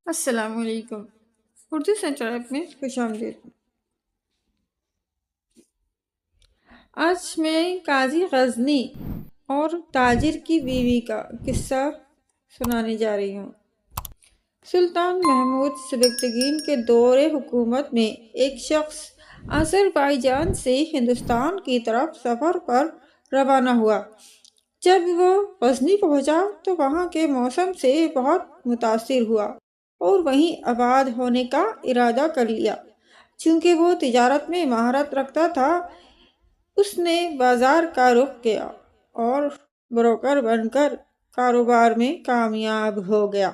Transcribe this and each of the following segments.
السلام علیکم۔ اردو سنٹر میں خوش آمدید۔ آج میں قاضی غزنی اور تاجر کی بیوی کا قصہ سنانے جا رہی ہوں۔ سلطان محمود سبکتگین کے دور حکومت میں ایک شخص آذربائیجان سے ہندوستان کی طرف سفر پر روانہ ہوا۔ جب وہ غزنی پہنچا تو وہاں کے موسم سے بہت متاثر ہوا اور وہیں آباد ہونے کا ارادہ کر لیا۔ چونکہ وہ تجارت میں مہارت رکھتا تھا، اس نے بازار کا رخ کیا اور بروکر بن کر کاروبار میں کامیاب ہو گیا۔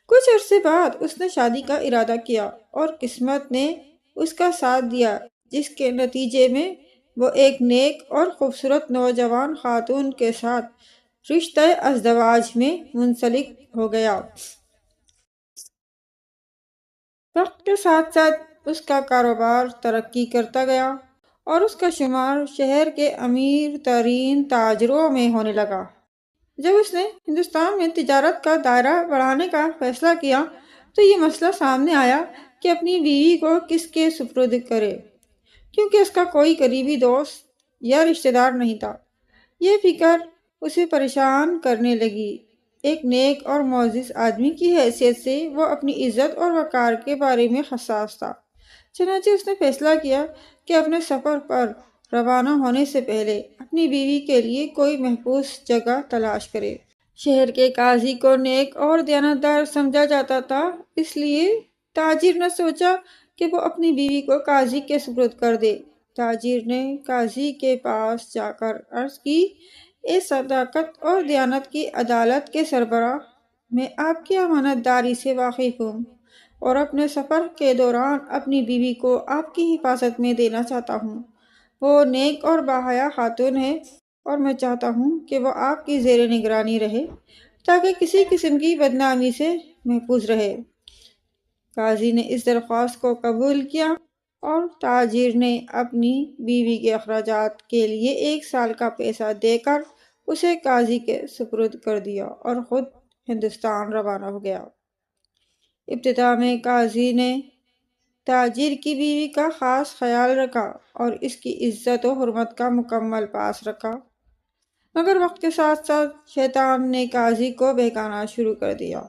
کچھ عرصے بعد اس نے شادی کا ارادہ کیا اور قسمت نے اس کا ساتھ دیا، جس کے نتیجے میں وہ ایک نیک اور خوبصورت نوجوان خاتون کے ساتھ رشتہ ازدواج میں منسلک ہو گیا۔ وقت کے ساتھ ساتھ اس کا کاروبار ترقی کرتا گیا اور اس کا شمار شہر کے امیر ترین تاجروں میں ہونے لگا۔ جب اس نے ہندوستان میں تجارت کا دائرہ بڑھانے کا فیصلہ کیا تو یہ مسئلہ سامنے آیا کہ اپنی بیوی کو کس کے سپرد کرے، کیونکہ اس کا کوئی قریبی دوست یا رشتہ دار نہیں تھا۔ یہ فکر اسے پریشان کرنے لگی۔ ایک نیک اور معزز آدمی کی حیثیت سے وہ اپنی عزت اور وقار کے بارے میں حساس تھا۔ چنانچہ اس نے فیصلہ کیا کہ اپنے سفر پر روانہ ہونے سے پہلے اپنی بیوی کے لیے کوئی محفوظ جگہ تلاش کرے۔ شہر کے قاضی کو نیک اور دیانتدار سمجھا جاتا تھا، اس لیے تاجر نے سوچا کہ وہ اپنی بیوی کو قاضی کے سپرد کر دے۔ تاجر نے قاضی کے پاس جا کر عرض کی، اے صداقت اور دیانت کی عدالت کے سربراہ، میں آپ کی امانت داری سے واقف ہوں اور اپنے سفر کے دوران اپنی بیوی کو آپ کی حفاظت میں دینا چاہتا ہوں۔ وہ نیک اور باحیا خاتون ہے اور میں چاہتا ہوں کہ وہ آپ کی زیر نگرانی رہے تاکہ کسی قسم کی بدنامی سے محفوظ رہے۔ قاضی نے اس درخواست کو قبول کیا اور تاجر نے اپنی بیوی کے اخراجات کے لیے 1 سال کا پیسہ دے کر اسے قاضی کے سپرد کر دیا اور خود ہندوستان روانہ ہو گیا۔ ابتدا میں قاضی نے تاجر کی بیوی کا خاص خیال رکھا اور اس کی عزت و حرمت کا مکمل پاس رکھا، مگر وقت کے ساتھ ساتھ شیطان نے قاضی کو بہکانا شروع کر دیا۔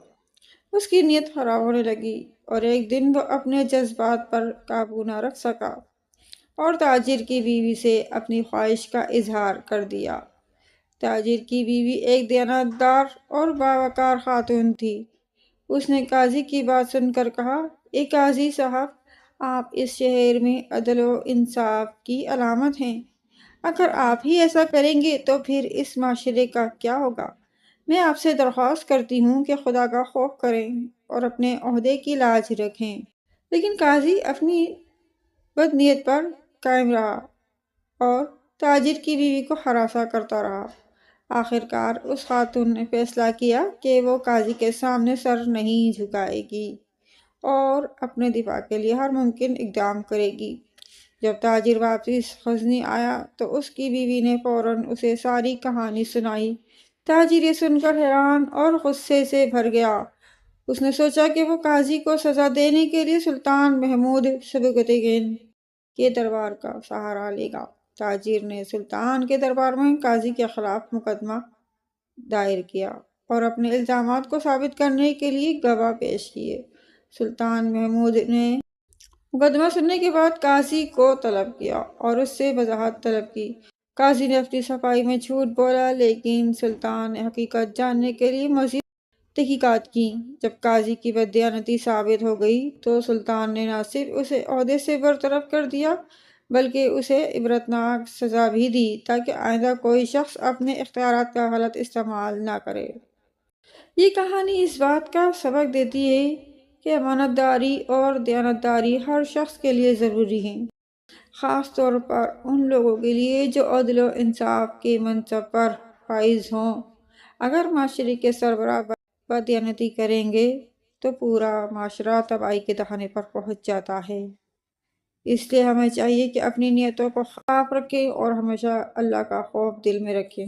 اس کی نیت خراب ہونے لگی اور ایک دن وہ اپنے جذبات پر قابو نہ رکھ سکا اور تاجر کی بیوی سے اپنی خواہش کا اظہار کر دیا۔ تاجر کی بیوی ایک دیانتدار اور باوقار خاتون تھی۔ اس نے قاضی کی بات سن کر کہا، اے قاضی صاحب، آپ اس شہر میں عدل و انصاف کی علامت ہیں۔ اگر آپ ہی ایسا کریں گے تو پھر اس معاشرے کا کیا ہوگا؟ میں آپ سے درخواست کرتی ہوں کہ خدا کا خوف کریں اور اپنے عہدے کی لاج رکھیں۔ لیکن قاضی اپنی بدنیت پر قائم رہا اور تاجر کی بیوی کو ہراساں کرتا رہا۔ آخرکار اس خاتون نے فیصلہ کیا کہ وہ قاضی کے سامنے سر نہیں جھکائے گی اور اپنے دفاع کے لیے ہر ممکن اقدام کرے گی۔ جب تاجر واپس غزنی آیا تو اس کی بیوی نے فوراً اسے ساری کہانی سنائی۔ تاجر یہ سن کر حیران اور غصے سے بھر گیا۔ اس نے سوچا کہ وہ قاضی کو سزا دینے کے لیے سلطان محمود سبکتگین کے دربار کا سہارا لے گا۔ تاجر نے سلطان کے دربار میں قاضی کے خلاف مقدمہ دائر کیا اور اپنے الزامات کو ثابت کرنے کے لیے گواہ پیش کیے۔ سلطان محمود نے مقدمہ سننے کے بعد قاضی کو طلب کیا اور اس سے وضاحت طلب کی۔ قاضی نے اپنی صفائی میں جھوٹ بولا، لیکن سلطان نے حقیقت جاننے کے لیے مزید تحقیقات کی۔ جب قاضی کی بددیانتی ثابت ہو گئی تو سلطان نے نہ صرف اسے عہدے سے برطرف کر دیا بلکہ اسے عبرتناک سزا بھی دی تاکہ آئندہ کوئی شخص اپنے اختیارات کا غلط استعمال نہ کرے۔ یہ کہانی اس بات کا سبق دیتی ہے کہ امانت داری اور دیانتداری ہر شخص کے لیے ضروری ہے، خاص طور پر ان لوگوں کے لیے جو عدل و انصاف کے منصب پر فائز ہوں۔ اگر معاشرے کے سربراہ بددیانتی کریں گے تو پورا معاشرہ تباہی کے دہانے پر پہنچ جاتا ہے۔ اس لیے ہمیں چاہیے کہ اپنی نیتوں کو صاف رکھیں اور ہمیشہ اللہ کا خوف دل میں رکھیں۔